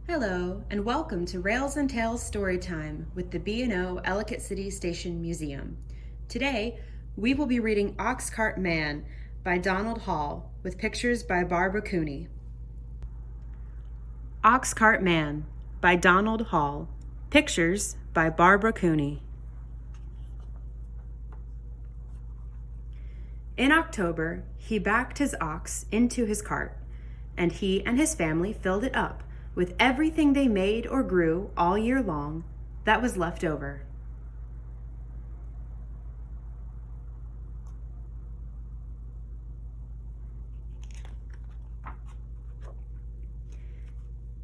Hello, and welcome to Rails and Tales Storytime with the B&O Ellicott City Station Museum. Today, we will be reading Oxcart Man by Donald Hall with pictures by Barbara Cooney. Oxcart Man by Donald Hall, pictures by Barbara Cooney. In October, he backed his ox into his cart, and he and his family filled it up with everything they made or grew all year long that was left over.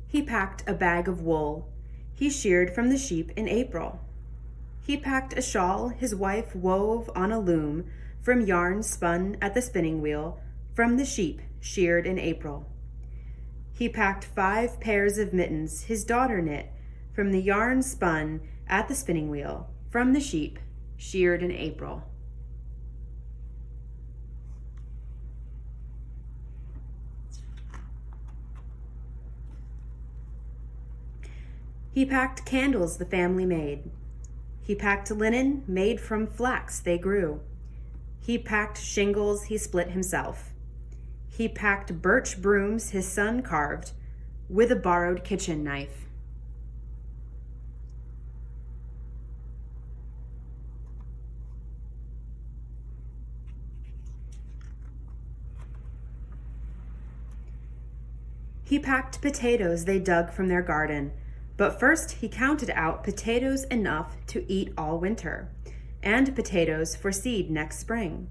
He packed a bag of wool he sheared from the sheep in April. He packed a shawl his wife wove on a loom from yarn spun at the spinning wheel from the sheep sheared in April. He packed 5 pairs of mittens his daughter knit from the yarn spun at the spinning wheel from the sheep sheared in April. He packed candles the family made. He packed linen made from flax they grew. He packed shingles he split himself. He packed birch brooms his son carved with a borrowed kitchen knife. He packed potatoes they dug from their garden, but first he counted out potatoes enough to eat all winter, and potatoes for seed next spring.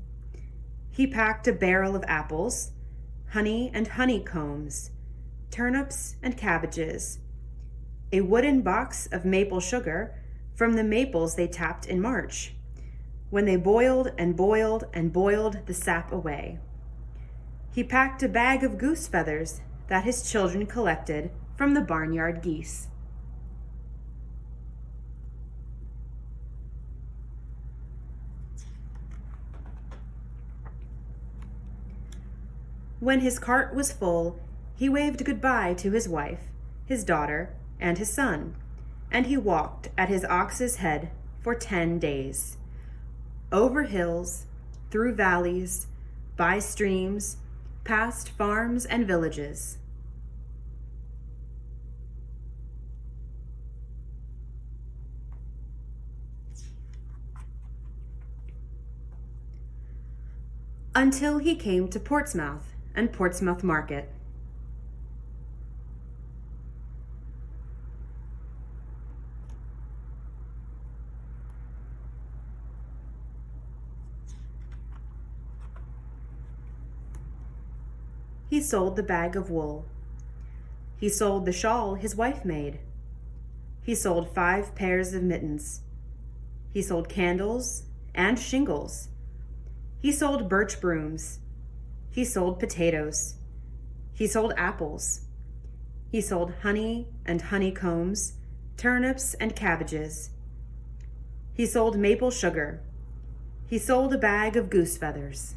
He packed a barrel of apples, honey and honeycombs, turnips and cabbages, a wooden box of maple sugar from the maples they tapped in March, when they boiled and boiled and boiled the sap away. He packed a bag of goose feathers that his children collected from the barnyard geese. When his cart was full, he waved goodbye to his wife, his daughter, and his son, and he walked at his ox's head for 10 days. Over hills, through valleys, by streams, past farms and villages. Until he came to Portsmouth and Portsmouth Market. He sold the bag of wool. He sold the shawl his wife made. He sold 5 pairs of mittens. He sold candles and shingles. He sold birch brooms. He sold potatoes. He sold apples. He sold honey and honeycombs, turnips and cabbages. He sold maple sugar. He sold a bag of goose feathers.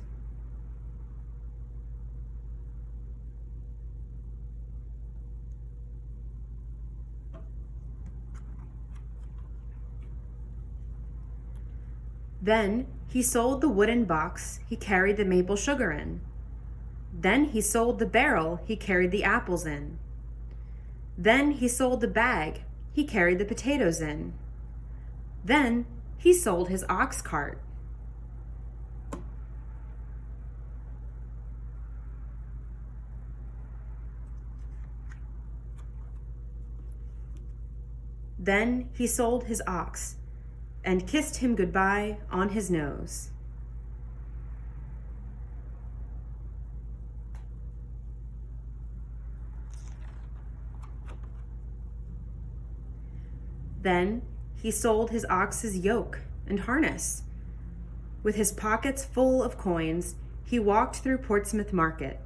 Then he sold the wooden box he carried the maple sugar in. Then he sold the barrel he carried the apples in. Then he sold the bag he carried the potatoes in. Then he sold his ox cart. Then he sold his ox and kissed him goodbye on his nose. Then he sold his ox's yoke and harness. With his pockets full of coins, he walked through Portsmouth Market.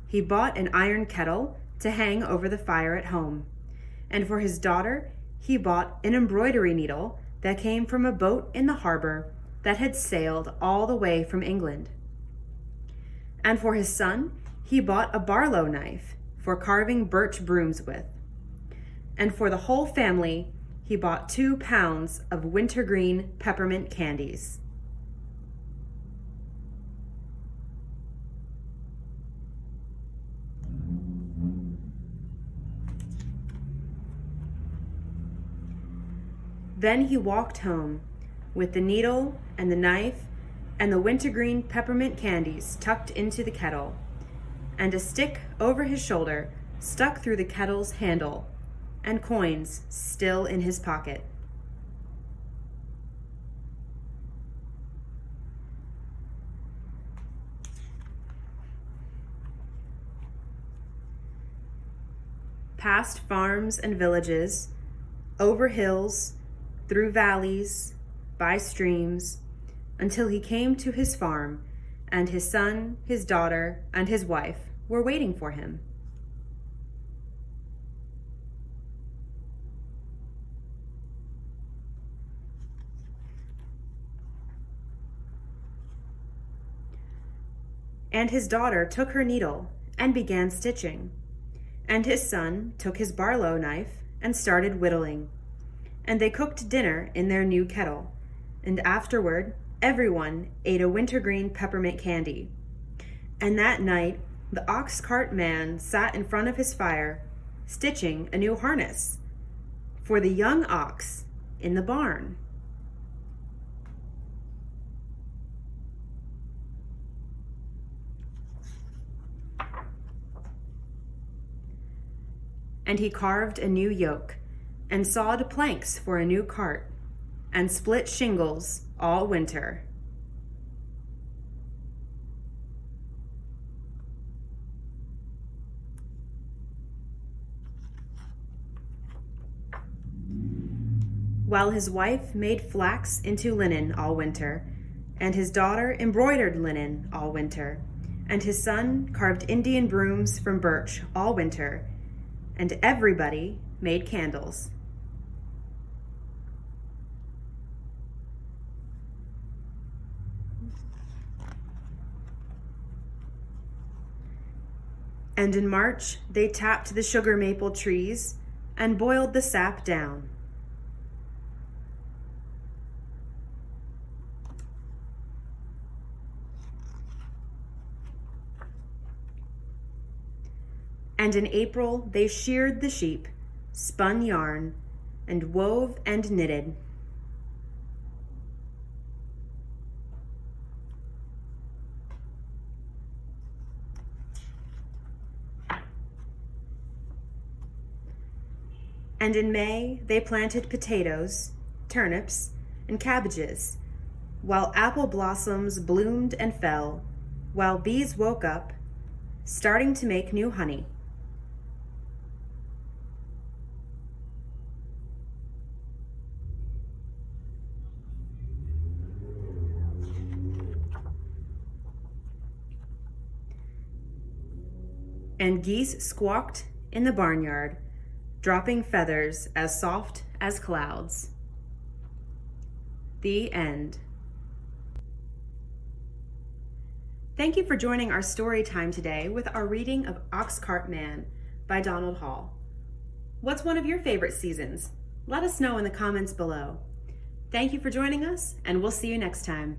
He bought an iron kettle to hang over the fire at home, and for his daughter, he bought an embroidery needle that came from a boat in the harbor that had sailed all the way from England. And for his son, he bought a barlow knife for carving birch brooms with. and for the whole family, he bought 2 pounds of wintergreen peppermint candies. Then he walked home with the needle and the knife and the wintergreen peppermint candies tucked into the kettle, and a stick over his shoulder stuck through the kettle's handle, and coins still in his pocket. Past farms and villages, over hills, through valleys, by streams, until he came to his farm, and his son, his daughter, and his wife were waiting for him. And his daughter took her needle and began stitching, and his son took his barlow knife and started whittling. And they cooked dinner in their new kettle, and afterward everyone ate a wintergreen peppermint candy. And that night the ox cart man sat in front of his fire, stitching a new harness for the young ox in the barn. And he carved a new yoke, and sawed planks for a new cart, and split shingles all winter. While his wife made flax into linen all winter, and his daughter embroidered linen all winter, and his son carved Indian brooms from birch all winter, and everybody made candles. And in March they tapped the sugar maple trees and boiled the sap down. And in April they sheared the sheep, spun yarn, and wove and knitted. And in May they planted potatoes, turnips, and cabbages, while apple blossoms bloomed and fell, while bees woke up, starting to make new honey. And geese squawked in the barnyard, dropping feathers as soft as clouds. The end. Thank you for joining our story time today with our reading of Oxcart Man by Donald Hall. What's one of your favorite seasons? Let us know in the comments below. Thank you for joining us, and we'll see you next time.